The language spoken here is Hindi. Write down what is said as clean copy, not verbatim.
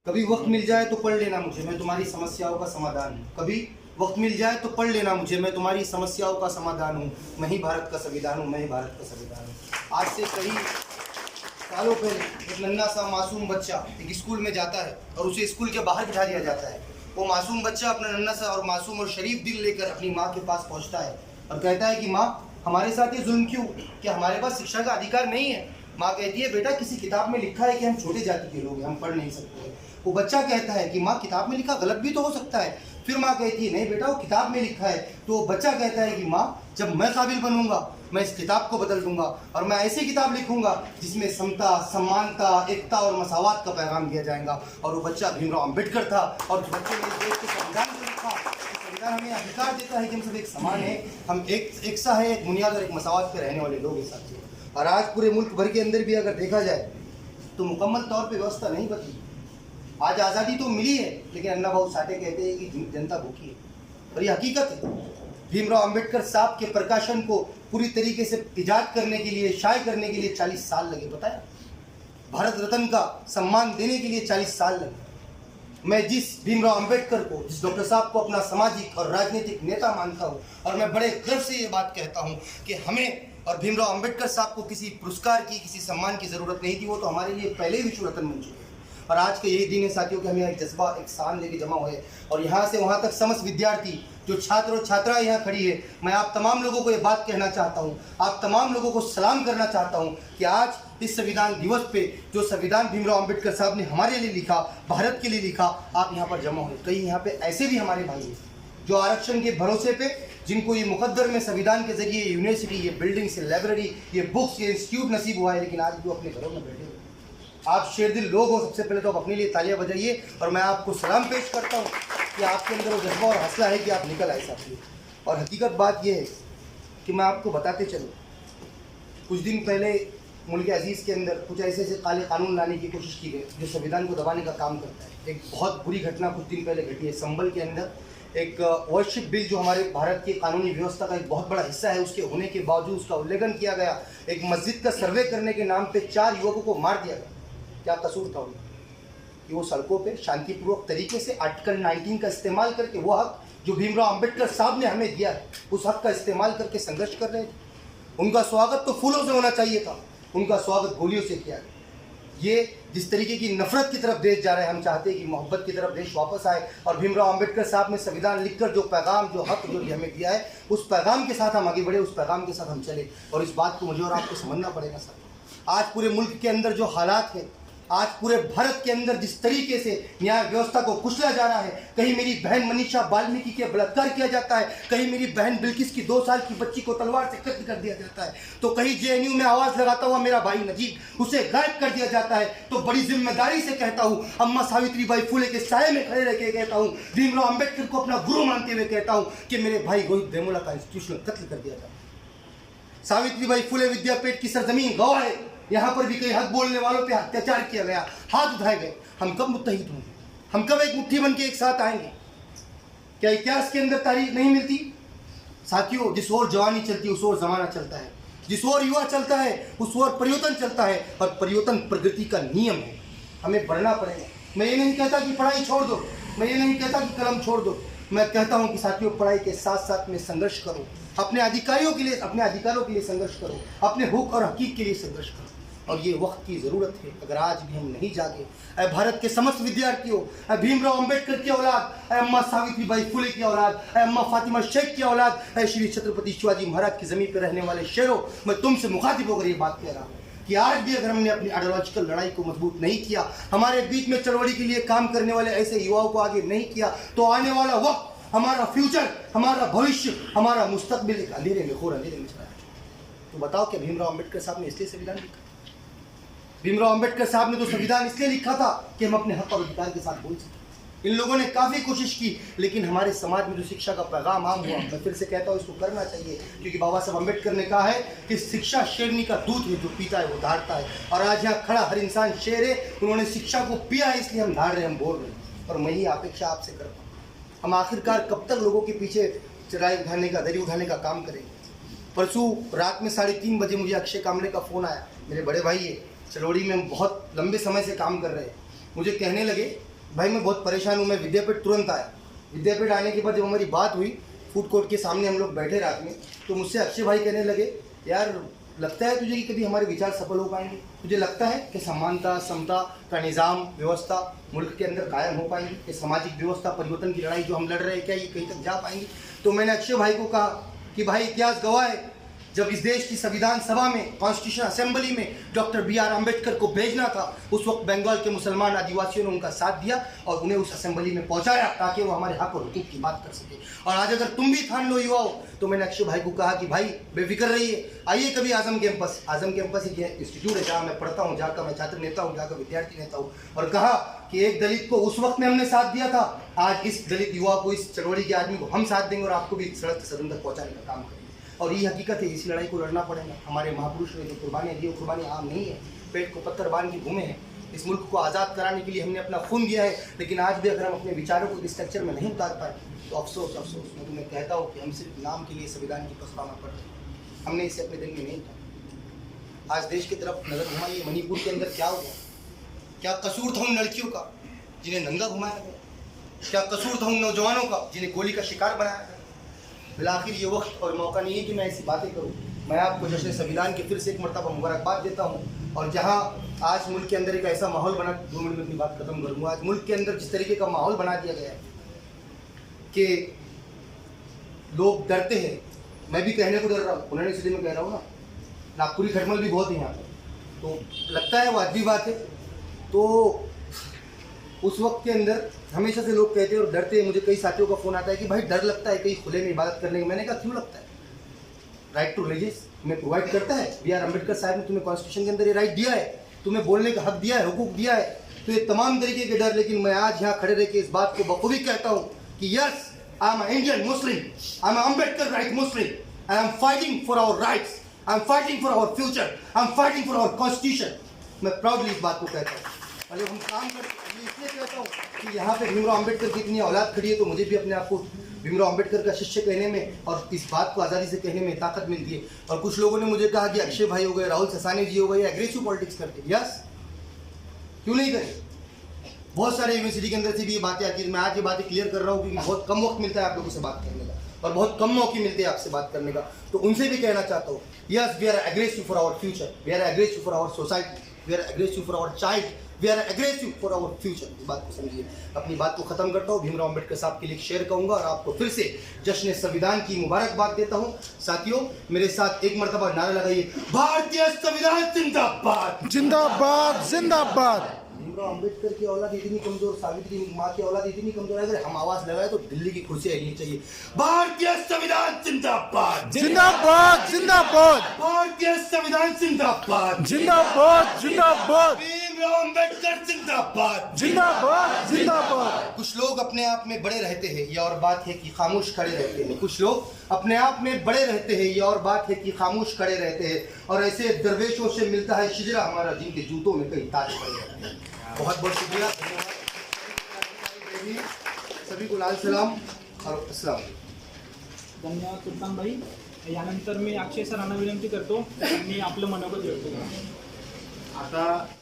कभी वक्त मिल जाए तो पढ़ लेना मुझे, मैं तुम्हारी समस्याओं का समाधान हूँ। कभी वक्त मिल जाए तो पढ़ लेना मुझे, मैं तुम्हारी समस्याओं का समाधान हूँ। मैं ही भारत का संविधान हूँ, मैं ही भारत का संविधान हूँ। आज से कई सालों पहले एक नन्हा सा मासूम बच्चा एक स्कूल में जाता है और उसे स्कूल के बाहर बिठा दिया जाता है। वो मासूम बच्चा अपना नन्हा सा और मासूम और शरीफ दिल लेकर अपनी माँ के पास पहुँचता है और कहता है कि माँ, हमारे साथ ये जुल्म क्यों, क्या हमारे पास शिक्षा का अधिकार नहीं है? माँ कहती है, बेटा किसी किताब में लिखा है कि हम छोटे जाति के लोग हैं, हम पढ़ नहीं सकते। वो बच्चा कहता है कि माँ, किताब में लिखा गलत भी तो हो सकता है। फिर माँ कहती है, नहीं बेटा वो किताब में लिखा है। तो वो बच्चा कहता है कि माँ, जब मैं काबिल बनूंगा मैं इस किताब को बदल दूंगा और मैं ऐसी किताब लिखूंगा जिसमें समता, समानता, एकता और मसावत का पैगाम दिया जाएगा। और वो बच्चा भीमराव अम्बेडकर था और उस बच्चे ने देश के संविधान को लिखा। संविधान हमें अधिकार देता है कि हम सब एक समान है, हम एक सा है, एक बुनियाद और एक मसावत पे रहने वाले लोग हैं साथियों। और आज पूरे मुल्क भर के अंदर भी अगर देखा जाए तो मुकम्मल तौर पे व्यवस्था नहीं बदली। आज आज़ादी तो मिली है, लेकिन अन्ना भाऊ साठे कहते हैं कि जनता भूखी है, और ये हकीकत है। भीमराव अम्बेडकर साहब के प्रकाशन को पूरी तरीके से इजाद करने के लिए, शाये करने के लिए 40 साल लगे। बताया, भारत रत्न का सम्मान देने के लिए 40 साल लगे। मैं जिस भीमराव अम्बेडकर को, जिस डॉक्टर साहब को अपना सामाजिक और राजनीतिक नेता मानता हूँ, और मैं बड़े गर्व से ये बात कहता हूँ कि हमें और भीमराव अम्बेडकर साहब को किसी पुरस्कार की, किसी सम्मान की ज़रूरत नहीं थी। वो तो हमारे लिए पहले ही विश्व रत्न बन चुके हैं। और आज का यही दिन है साथियों कि हमें एक जज्बा, एक शान लेके जमा हुए और यहाँ से वहाँ तक समस्त विद्यार्थी, जो छात्र और छात्राएं यहाँ खड़ी है, मैं आप तमाम लोगों को ये बात कहना चाहता हूँ, आप तमाम लोगों को सलाम करना चाहता हूँ कि आज इस संविधान दिवस पे जो संविधान भीमराव अम्बेडकर साहब ने हमारे लिए लिखा, भारत के लिए लिखा, आप यहाँ पर जमा हुए। कई यहाँ पे ऐसे भी हमारे भाई हैं जो आरक्षण के भरोसे पे, जिनको ये मुकद्दर में संविधान के जरिए यूनिवर्सिटी, ये बिल्डिंग्स, ये लाइब्रेरी, ये बुक्स, ये इंस्टीट्यूट नसीब हुआ है, लेकिन आज जो अपने घरों में बैठे हुए। आप शेरदिल लोग हो। सबसे पहले तो आप अपने लिए तालियां बजाइए और मैं आपको सलाम पेश करता हूं कि आपके अंदर वो जज्बा और हौसला है कि आप निकल आए साथियों। और हकीकत बात यह है कि मैं आपको बताते चलूँ, कुछ दिन पहले मुल्क अजीज़ के अंदर कुछ ऐसे काले कानून लाने की कोशिश की गई जो संविधान को दबाने का काम करता है। एक बहुत बुरी घटना कुछ दिन पहले घटी है। संभल के अंदर एक वर्शिप बिल जो हमारे भारत की कानूनी व्यवस्था का एक बहुत बड़ा हिस्सा है, उसके होने के बावजूद उसका उल्लंघन किया गया। एक मस्जिद का सर्वे करने के नाम पे 4 युवकों को मार दिया गया। क्या कसूर था उनका कि वो सड़कों पे शांतिपूर्वक तरीके से आर्टिकल 19 का इस्तेमाल करके, वो हक जो भीमराव अम्बेडकर साहब ने हमें दिया है, उस हक का इस्तेमाल करके संघर्ष कर रहे थे। उनका स्वागत तो फूलों से होना चाहिए था, उनका स्वागत गोलियों से किया गया। ये जिस तरीके की नफरत की तरफ देश जा रहा है, हम चाहते हैं कि मोहब्बत की तरफ देश वापस आए। और भीमराव अम्बेडकर साहब ने संविधान लिखकर जो पैगाम, जो हक जो हमें दिया है, उस पैगाम के साथ हम आगे बढ़े, उस पैगाम के साथ हम चले। और इस बात को मुझे और आपको समझना पड़ेगा सर। आज पूरे मुल्क के अंदर जो हालात है, आज पूरे भारत के अंदर जिस तरीके से न्याय व्यवस्था को कुचला जा रहा है, कहीं मेरी बहन मनीषा वाल्मीकि के बलात्कार किया जाता है, कहीं मेरी बहन बिल्किस की 2 साल की बच्ची को तलवार से कत्ल कर दिया जाता है, तो कहीं जेएनयू में आवाज लगाता हुआ मेरा भाई नजीब, उसे गायब कर दिया जाता है, तो बड़ी जिम्मेदारी से कहता हूँ, अम्मा सावित्रीबाई फुले के साये में खड़े रह के कहता हूँ, भीमराव अम्बेडकर को अपना गुरु मानते हुए कहता हूँ कि मेरे भाई रोहित वेमुला का इंस्टीट्यूशन कत्ल कर दिया जाता। सावित्रीबाई फुले विद्यापीठ की सरजमीन गवाह है, यहाँ पर भी कई हक बोलने वालों पे अत्याचार किया गया, हाथ उठाए गए। हम कब मुत्तहिद होंगे? हम कब एक मुट्ठी बन के एक साथ आएंगे? क्या इतिहास के अंदर तारीख नहीं मिलती साथियों? जिस ओर जवानी चलती है उस ओर जमाना चलता है, जिस ओर युवा चलता है उस ओर परिवर्तन चलता है, और परिवर्तन प्रगति का नियम है। हमें बढ़ना पड़ेगा। मैं ये नहीं कहता कि पढ़ाई छोड़ दो, मैं ये नहीं कहता कि कलम छोड़ दो, मैं कहता हूँ कि साथियों पढ़ाई के साथ साथ में संघर्ष करो, अपने अधिकारियों के लिए, अपने अधिकारों के लिए संघर्ष करो, अपने हुक और हकीक के लिए संघर्ष करो। और ये वक्त की ज़रूरत है। अगर आज भी हम नहीं जागे, भारत के समस्त विद्यार्थियों, भीमराव अम्बेडकर की औलाद, अम्मा सावित्रीबाई फुले की औलाद, अम्मा फातिमा शेख की औलाद, श्री छत्रपति शिवाजी महाराज की ज़मीन पर रहने वाले शेरों, मैं तुमसे मुखातिब होकर ये बात कह रहा हूँ कि आज भी अगर हमने अपनी आइडियोलॉजिकल लड़ाई को मजबूत नहीं किया, हमारे बीच में चळवली के लिए काम करने वाले ऐसे युवाओं को आगे नहीं किया, तो आने वाला वक्त, हमारा फ्यूचर, हमारा भविष्य, हमारा मुस्तकबिल एक अंधेरे में, घोर अंधेरे में चला जाए। तो बताओ, क्या भीमराव अम्बेडकर साहब ने इसलिए संविधान लिखा? भीमराव अम्बेडकर साहब ने तो संविधान इसलिए लिखा था कि हम अपने हक और अधिकार के साथ बोल सकें। इन लोगों ने काफ़ी कोशिश की, लेकिन हमारे समाज में जो शिक्षा का पैगाम आम हुआ, मैं फिर से कहता हूँ इसको करना चाहिए, क्योंकि बाबा साहब अम्बेडकर ने कहा है कि शिक्षा शेरनी का दूध है, जो पीता है वो धारता है। और आज यहाँ खड़ा हर इंसान शेर है, उन्होंने शिक्षा को पिया है, इसलिए हम धार रहे हैं, हम बोल रहे हैं। और मैं ही अपेक्षा आपसे करता हूँ, हम आखिरकार कब तक लोगों के पीछे चढ़ाई उठाने का, दरी उठाने का काम करेंगे? परसों रात में 3:30 बजे मुझे अक्षय कामले का फ़ोन आया। मेरे बड़े भाई है, चलौड़ी में बहुत लंबे समय से काम कर रहे हैं। मुझे कहने लगे भाई मैं बहुत परेशान हूँ, मैं विद्यापीठ तुरंत आया। विद्यापीठ आने के बाद जब हमारी बात हुई, फूड कोर्ट के सामने हम लोग बैठे रात में, तो मुझसे अक्षय भाई कहने लगे, यार लगता है तुझे कि कभी हमारे विचार सफल हो पाएंगे? तुझे लगता है कि समानता समता का निज़ाम व्यवस्था मुल्क के अंदर कायम हो पाएंगी? कि सामाजिक व्यवस्था परिवर्तन की लड़ाई जो हम लड़ रहे हैं, क्या ये कहीं तक जा पाएंगी? तो मैंने अक्षय भाई को कहा कि भाई इतिहास गवाह है, जब इस देश की संविधान सभा में, कॉन्स्टिट्यूशन असेंबली में डॉक्टर बी आर अम्बेडकर को भेजना था, उस वक्त बंगाल के मुसलमान आदिवासियों ने उनका साथ दिया और उन्हें उस असेंबली में पहुंचाया ताकि वो हमारे हक और हुकूक की बात कर सके। और आज अगर तुम भी ठान लो युवाओं, तो मैंने अक्षय भाई को कहा कि भाई बेफिक्र रहिए, आइए कभी आजम कैंपस एक इंस्टीट्यूट है जहाँ मैं पढ़ता हूँ, जहाँ का मैं छात्र नेता हूँ, जहाँ का विद्यार्थी नेता हूँ। और कहा कि एक दलित को उस वक्त में हमने साथ दिया था, आज इस दलित युवा को, इस चरवड़ी के आदमी को हम साथ देंगे और आपको भी सड़क से सदन तक पहुँचाने का काम करेंगे। और ये हकीकत है, इसी लड़ाई को लड़ना पड़ेगा। हमारे महापुरुष ने जो कुर्बानियाँ दी, वो कुर्बानी आम नहीं है, पेट को पत्थर बांध के घूमे हैं। इस मुल्क को आज़ाद कराने के लिए हमने अपना खून दिया है, लेकिन आज भी अगर हम अपने विचारों को इस स्ट्रक्चर में नहीं उतार पाए तो अफसोस अफसोस। मैं तुम्हें कहता हूँ कि हम सिर्फ नाम के लिए संविधान की प्रस्तावना पढ़ते हैं, हमने इसे अपने दिल में नहीं था। आज देश की तरफ नज़र घुमाइए, मणिपुर के अंदर क्या हो गया? क्या कसूर था उन लड़कियों का जिन्हें नंगा घुमाया गया? क्या कसूर था उन नौजवानों का जिन्हें गोली का शिकार बनाया गया? बिलाखिर ये वक्त और मौका नहीं है कि मैं ऐसी बातें करूं। मैं आपको जश्न संविधान की फिर से एक मरतबा मुबारकबाद देता हूं। और जहां आज मुल्क के अंदर एक ऐसा माहौल बना, 2 मिनट में अपनी बात खत्म करूंगा। आज मुल्क के अंदर जिस तरीके का माहौल बना दिया गया है कि लोग डरते हैं, मैं भी कहने को डर रहा हूँ, उन्होंने इसलिए मैं कह रहा हूँ ना, नागपुरी खटमल भी बहुत है यहाँ पर, तो लगता है वो अद्भुत बात है। तो उस वक्त के अंदर हमेशा से लोग कहते हैं और डरते हैं। मुझे कई साथियों का फ़ोन आता है कि भाई डर लगता है कहीं खुले में इबादत करने का। मैंने कहा क्यों लगता है? राइट टू रिलीजियस तुम्हें प्रोवाइड करता है, बी आर अम्बेडकर साहब ने तुम्हें कॉन्स्टिट्यूशन के अंदर ये राइट दिया है, तुम्हें बोलने का हक दिया है, हुकूक दिया है। तो ये तमाम तरीके के डर, लेकिन मैं आज यहाँ खड़े रह के इस बात को बखूबी कहता हूँ कि yes, I am Indian Muslim, I am Ambedkar right Muslim, I am fighting for our rights, I am fighting for our future, I am fighting for our constitution. मैं प्राउडली इस बात को कहता हूँ। और जब हम काम करते, इसलिए कहता हूँ कि यहाँ पे भीमराव अम्बेडकर की इतनी औलाद खड़ी है, तो मुझे भी अपने आप को भीमराव अम्बेडकर का शिष्य कहने में और इस बात को आज़ादी से कहने में ताकत मिलती है। और कुछ लोगों ने मुझे कहा कि अक्षय भाई हो गए, राहुल ससानी जी हो गए, एग्रेसिव पॉलिटिक्स करते। यस, क्यों नहीं करें? बहुत सारे यूनिवर्सिटी के अंदर से भी ये बातें आती है। मैं आज ये बातें क्लियर कर रहा हूँ क्योंकि बहुत कम वक्त मिलता है आप लोगों से बात करने का और बहुत कम मौके मिलते हैं आपसे बात करने का। तो उनसे भी कहना चाहता हूँ, yes, we are aggressive for our future, we are aggressive for our society, we are aggressive for our child, we are aggressive for our future. इस बात को समझिए। अपनी बात को खत्म करता हूँ। भीमराव अम्बेडकर साहब के लिए एक शेर कहूँगा और आपको फिर से जश्न संविधान की मुबारकबाद देता हूँ। साथियों, मेरे साथ एक मरतबा नारा लगाइए, भारतीय संविधान जिंदाबाद, जिंदाबाद जिंदाबाद। भीमराव अम्बेडकर की औलाद इतनी कमजोर, सावित्री माँ की औलाद इतनी कमजोर है, अगर हम आवाज लगाए तो दिल्ली की कुर्सी हिलनी चाहिए। भारतीय संविधान जिंदाबाद, जिंदाबाद जिंदाबाद। भारतीय संविधान जिंदाबाद, जिंदाबाद जिंदाबाद। भीमराव अम्बेडकर जिंदाबाद, जिंदाबाद जिंदाबाद। कुछ लोग अपने आप में बड़े रहते हैं, ये और बात है कि खामोश खड़े रहते हैं। कुछ लोग अपने आप में बड़े रहते हैं, ये और बात है कि खामोश खड़े रहते हैं। और ऐसे दरवेशों से मिलता है शिजरा हमारा, जिनके जूतों में कई ताज पड़े रहते हैं। बहुत बहुत शुक्रिया, धन्यवाद सभी को, लाल सलाम और अस्सलाम। धन्यवाद सुलतान भाई. यानंतर मी अक्षय सरांना विनंती करतो त्यांनी आपलं मनोगत व्यक्त करा. आता